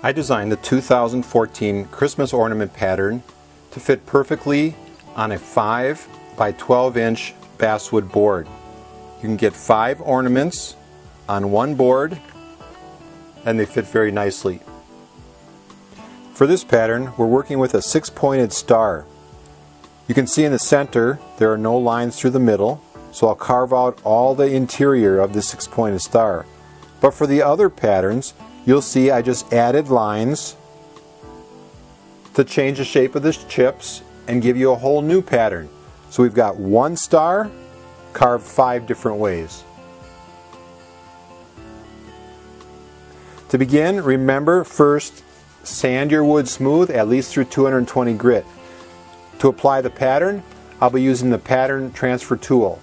I designed the 2014 Christmas ornament pattern to fit perfectly on a 5 by 12 inch basswood board. You can get 5 ornaments on one board and they fit very nicely. For this pattern, we're working with a 6-pointed star. You can see in the center there are no lines through the middle, so I'll carve out all the interior of the 6-pointed star. But for the other patterns, you'll see I just added lines to change the shape of the chips and give you a whole new pattern. So we've got one star carved 5 different ways. To begin, remember first sand your wood smooth at least through 220 grit. To apply the pattern, I'll be using the pattern transfer tool.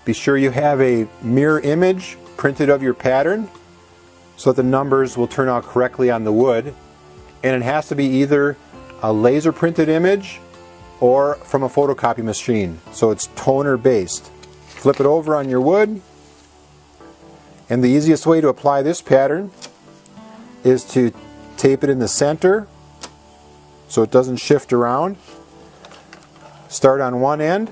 Be sure you have a mirror image printed of your pattern so that the numbers will turn out correctly on the wood, and it has to be either a laser printed image or from a photocopy machine, so it's toner based. Flip it over on your wood, and the easiest way to apply this pattern is to tape it in the center so it doesn't shift around. Start on one end.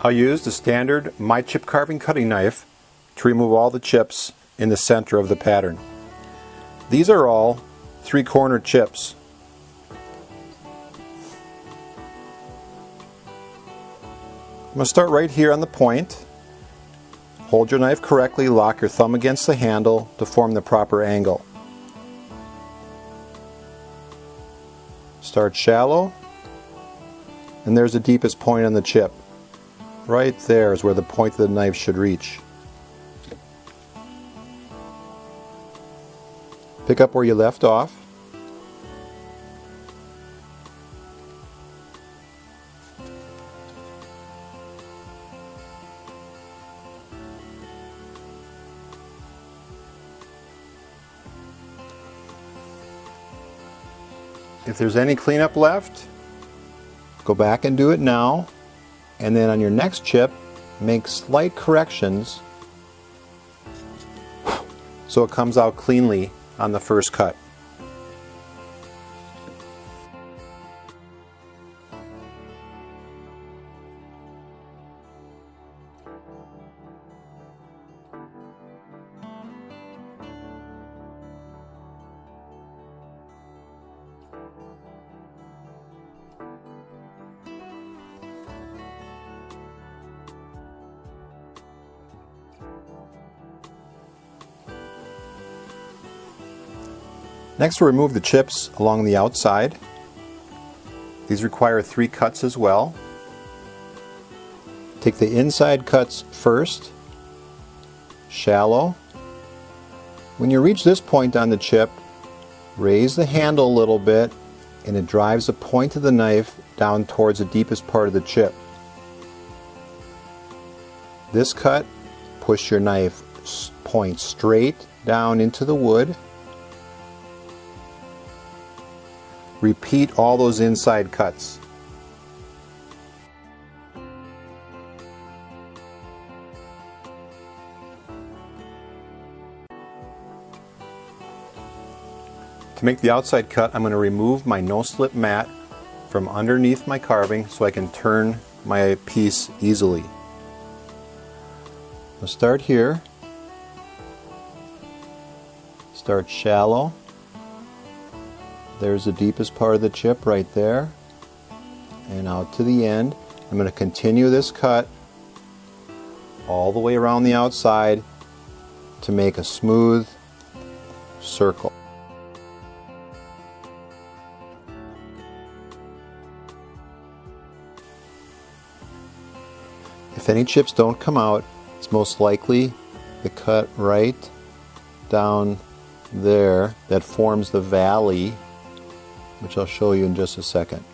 I'll use the standard My Chip Carving cutting knife to remove all the chips in the center of the pattern. These are all 3-corner chips. I'm going to start right here on the point. Hold your knife correctly, lock your thumb against the handle to form the proper angle. Start shallow, and there's the deepest point on the chip. Right there is where the point of the knife should reach. Pick up where you left off. If there's any cleanup left, go back and do it now. And then on your next chip, make slight corrections so it comes out cleanly on the first cut. Next, we'll remove the chips along the outside. These require 3 cuts as well. Take the inside cuts first, shallow. When you reach this point on the chip, raise the handle a little bit and it drives the point of the knife down towards the deepest part of the chip. This cut, push your knife point straight down into the wood. Repeat all those inside cuts. To make the outside cut, I'm going to remove my no-slip mat from underneath my carving so I can turn my piece easily. I'll start here. Start shallow. There's the deepest part of the chip right there, and out to the end. I'm going to continue this cut all the way around the outside to make a smooth circle. If any chips don't come out, it's most likely the cut right down there that forms the valley, which I'll show you in just a second.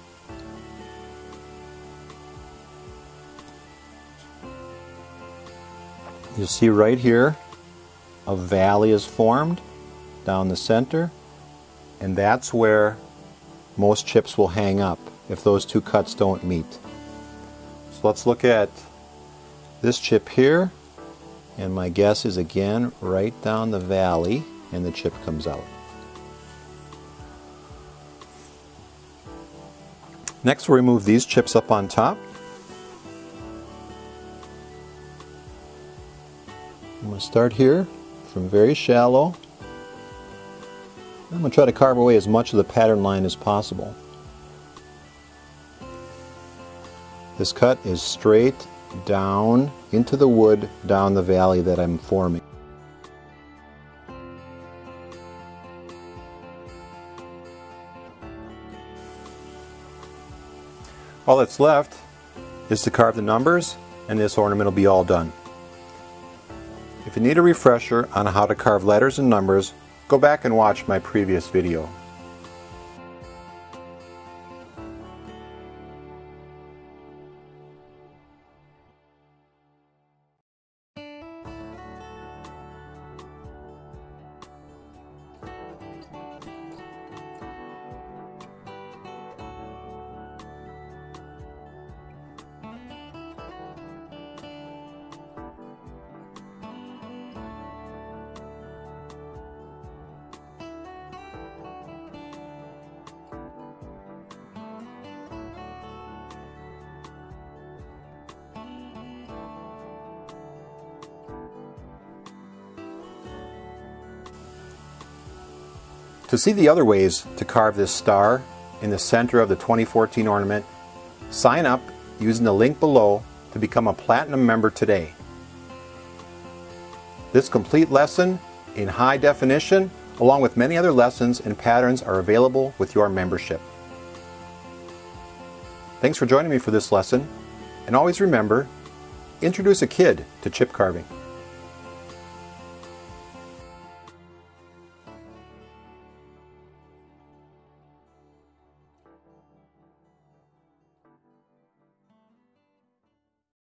You'll see right here a valley is formed down the center, and that's where most chips will hang up if those two cuts don't meet. So let's look at this chip here, and my guess is again right down the valley, and the chip comes out. Next, we'll remove these chips up on top. I'm going to start here from very shallow. I'm going to try to carve away as much of the pattern line as possible. This cut is straight down into the wood down the valley that I'm forming. All that's left is to carve the numbers, and this ornament will be all done. If you need a refresher on how to carve letters and numbers, go back and watch my previous video. To see the other ways to carve this star in the center of the 2014 ornament, sign up using the link below to become a Platinum member today. This complete lesson in high definition, along with many other lessons and patterns, are available with your membership. Thanks for joining me for this lesson, and always remember, introduce a kid to chip carving.